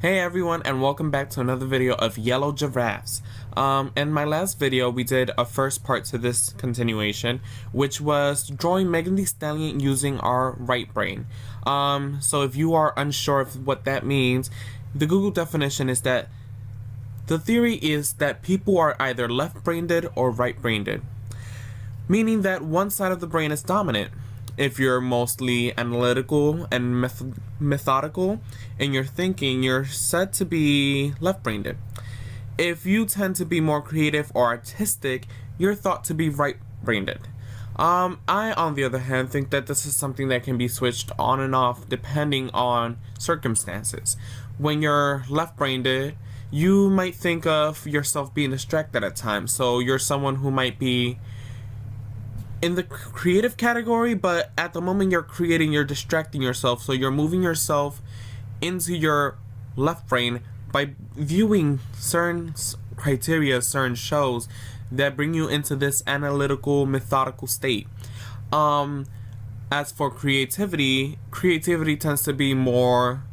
Hey everyone, and welcome back to another video of Yellow Giraffes. In my last video we did a first part to this continuation, which was drawing Meghan Thee Stallion using our right brain. So if you are unsure of what that means, the Google definition is that the theory is that people are either left-brained or right-brained, meaning that one side of the brain is dominant. If you're mostly analytical and methodical in your thinking, you're said to be left-brained. If you tend to be more creative or artistic, you're thought to be right-brained. I, on the other hand, think that this is something that can be switched on and off depending on circumstances. When you're left-brained, you might think of yourself being distracted at times, so you're someone who might be in the creative category, but at the moment you're creating, you're distracting yourself, so you're moving yourself into your left brain by viewing certain criteria, certain shows that bring you into this analytical, methodical state. As for creativity tends to be more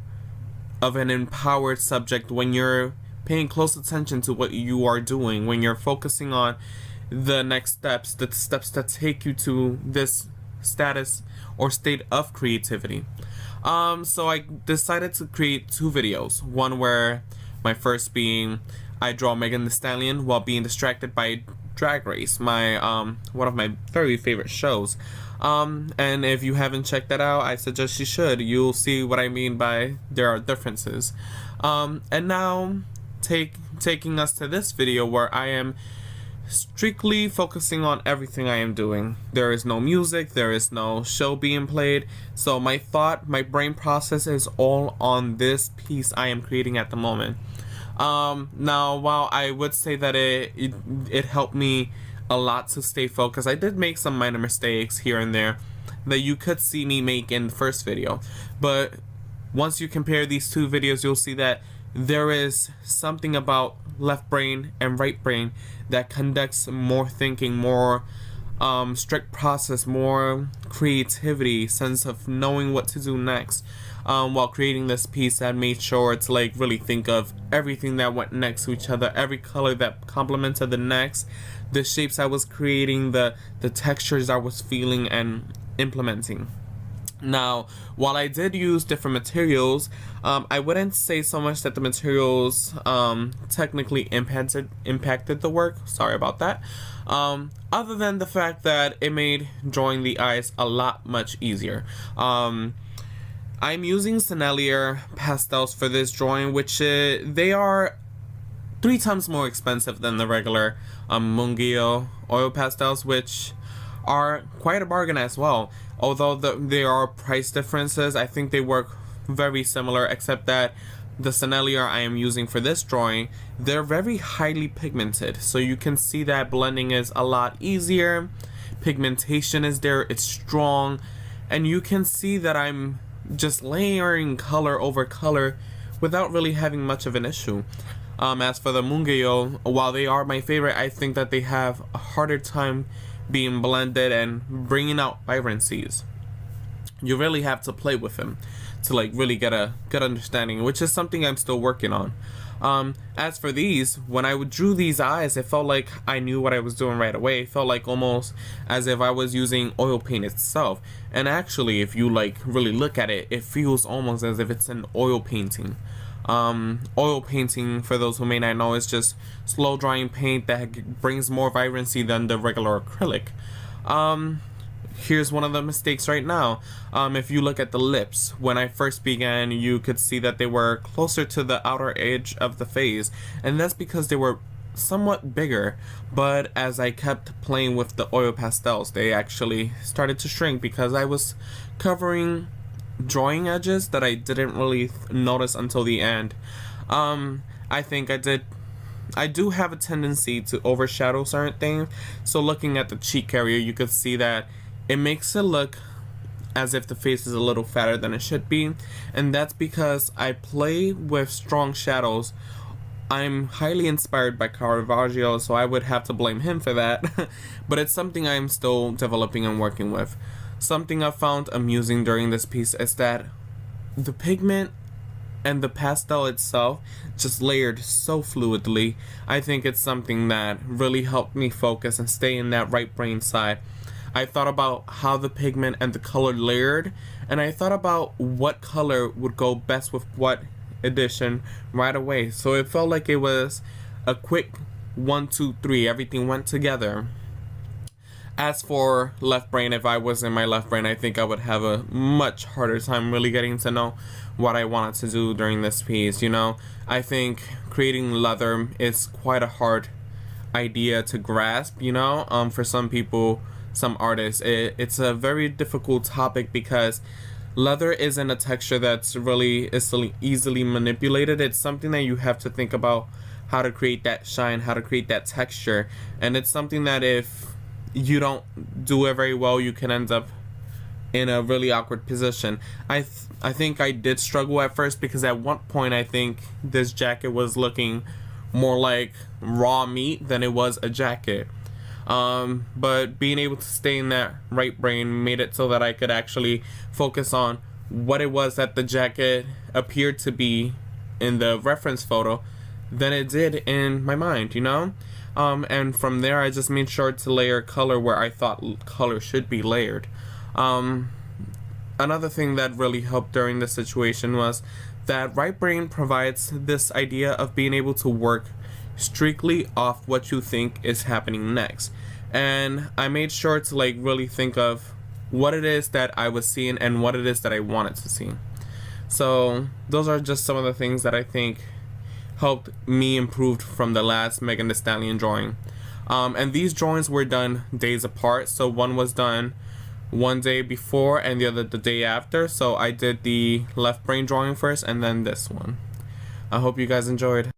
of an empowered subject when you're paying close attention to what you are doing, when you're focusing on the next steps, the steps that take you to this status or state of creativity. So I decided to create two videos. One where my first being I draw Meghan Thee Stallion while being distracted by Drag Race, my one of my very favorite shows. And if you haven't checked that out, I suggest you should. You'll see what I mean by there are differences. And now taking us to this video where I am strictly focusing on everything I am doing. There is no music, there is no show being played, so my brain process is all on this piece I am creating at the moment. Now, while I would say that it helped me a lot to stay focused, I did make some minor mistakes here and there that you could see me make in the first video, but once you compare these two videos, you'll see that there is something about left brain and right brain that conducts more thinking, more strict process, more creativity, sense of knowing what to do next. While creating this piece, I made sure to really think of everything that went next to each other, every color that complemented the next, the shapes I was creating, the textures I was feeling and implementing. Now, while I did use different materials, I wouldn't say so much that the materials technically impacted the work. Sorry about that. Other than the fact that it made drawing the eyes a lot much easier. I'm using Sennelier Pastels for this drawing, which they are 3 times more expensive than the regular Sennelier Oil Pastels, which are quite a bargain as well. Although there are price differences, I think they work very similar, except that the Sennelier I am using for this drawing, they're very highly pigmented, so you can see that blending is a lot easier, pigmentation is there, it's strong, and you can see that I'm just layering color over color without really having much of an issue. As for the Sennelier, while they are my favorite, I think that they have a harder time being blended and bringing out vibrancies. You really have to play with them to really get a good understanding, which is something I'm still working on. As for these, when I drew these eyes, it felt like I knew what I was doing right away. It felt like almost as if I was using oil paint itself. And actually, if you really look at it, it feels almost as if it's an oil painting. Oil painting, for those who may not know, is just slow drying paint that brings more vibrancy than the regular acrylic. Here's one of the mistakes right now. If you look at the lips, when I first began, you could see that they were closer to the outer edge of the face, and that's because they were somewhat bigger, but as I kept playing with the oil pastels, they actually started to shrink because I was covering drawing edges that I didn't really notice until the end. I think I do have a tendency to overshadow certain things, so looking at the cheek area, you could see that it makes it look as if the face is a little fatter than it should be, and that's because I play with strong shadows. I'm highly inspired by Caravaggio, so I would have to blame him for that, but it's something I'm still developing and working with. Something I found amusing during this piece is that the pigment and the pastel itself just layered so fluidly. I think it's something that really helped me focus and stay in that right brain side. I thought about how the pigment and the color layered, and I thought about what color would go best with what addition right away. So it felt like it was a quick 1, 2, 3. Everything went together. As for left brain, if I was in my left brain, I think I would have a much harder time really getting to know what I wanted to do during this piece. You know, I think creating leather is quite a hard idea to grasp, you know. For some people, some artists, it's a very difficult topic because leather isn't a texture that's really easily manipulated. It's something that you have to think about how to create that shine, how to create that texture, and it's something that if you don't do it very well, you can end up in a really awkward position. I think I did struggle at first because at one point I think this jacket was looking more like raw meat than it was a jacket. But being able to stay in that right brain made it so that I could actually focus on what it was that the jacket appeared to be in the reference photo than it did in my mind, you know? And from there I just made sure to layer color where I thought color should be layered. Another thing that really helped during this situation was that right brain provides this idea of being able to work strictly off what you think is happening next. And I made sure to like really think of what it is that I was seeing and what it is that I wanted to see. So those are just some of the things that I think helped me improve from the last Meghan Thee Stallion drawing. And these drawings were done days apart. So one was done one day before and the other the day after. So I did the left brain drawing first and then this one. I hope you guys enjoyed.